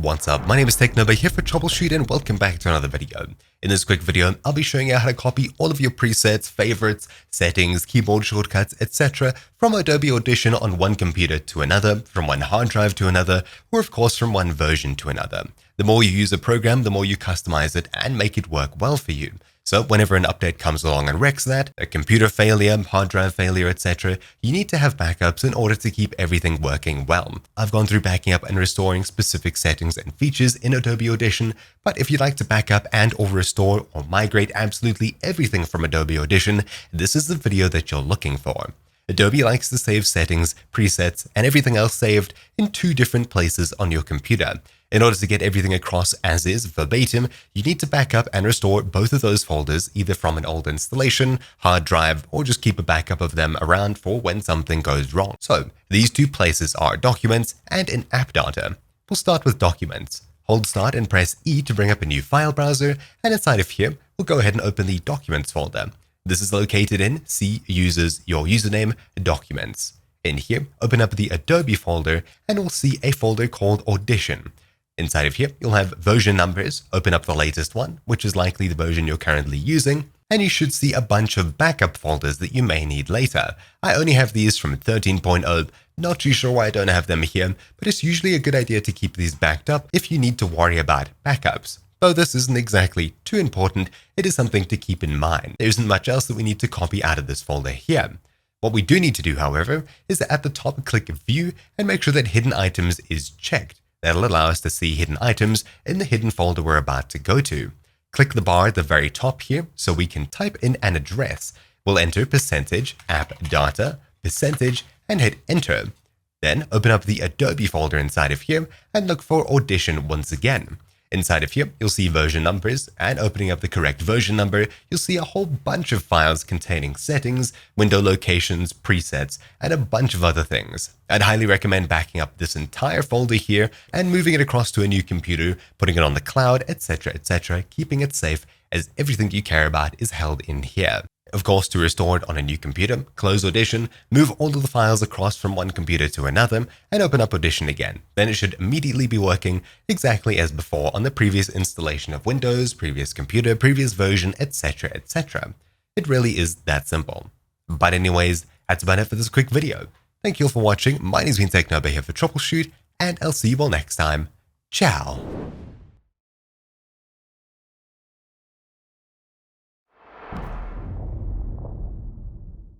What's up, my name is TechNoba here for Troubleshoot and welcome back to another video. In this quick video, I'll be showing you how to copy all of your presets, favorites, settings, keyboard shortcuts, etc. from Adobe Audition on one computer to another, from one hard drive to another, or of course from one version to another. The more you use a program, the more you customize it and make it work well for you. So whenever an update comes along and wrecks that, a computer failure, hard drive failure, etc., you need to have backups in order to keep everything working well. I've gone through backing up and restoring specific settings and features in Adobe Audition, but if you'd like to back up and or restore or migrate absolutely everything from Adobe Audition, this is the video that you're looking for. Adobe likes to save settings, presets, and everything else saved in two different places on your computer. In order to get everything across as is, verbatim, you need to back up and restore both of those folders either from an old installation, hard drive, or just keep a backup of them around for when something goes wrong. So, these two places are Documents and in App Data. We'll start with Documents. Hold Start and press E to bring up a new file browser, and inside of here, we'll go ahead and open the Documents folder. This is located in C Users, Your Username, Documents. In here, open up the Adobe folder, and we'll see a folder called Audition. Inside of here, you'll have version numbers. Open up the latest one, which is likely the version you're currently using, and you should see a bunch of backup folders that you may need later. I only have these from 13.0, not too sure why I don't have them here, but it's usually a good idea to keep these backed up if you need to worry about backups. Though this isn't exactly too important, it is something to keep in mind. There isn't much else that we need to copy out of this folder here. What we do need to do, however, is that at the top click View and make sure that Hidden Items is checked. That'll allow us to see hidden items in the hidden folder we're about to go to. Click the bar at the very top here so we can type in an address. We'll enter % app data, % and hit enter. Then open up the Adobe folder inside of here and look for Audition once again. Inside of here, you'll see version numbers, and opening up the correct version number, you'll see a whole bunch of files containing settings, window locations, presets, and a bunch of other things. I'd highly recommend backing up this entire folder here and moving it across to a new computer, putting it on the cloud, etc., keeping it safe as everything you care about is held in here. Of course, to restore it on a new computer, close Audition, move all of the files across from one computer to another, and open up Audition again. Then it should immediately be working exactly as before on the previous installation of Windows, previous computer, previous version, etc. It really is that simple. But anyways, that's about it for this quick video. Thank you all for watching. My name's been TechNoba here for Troubleshoot, and I'll see you all next time. Ciao!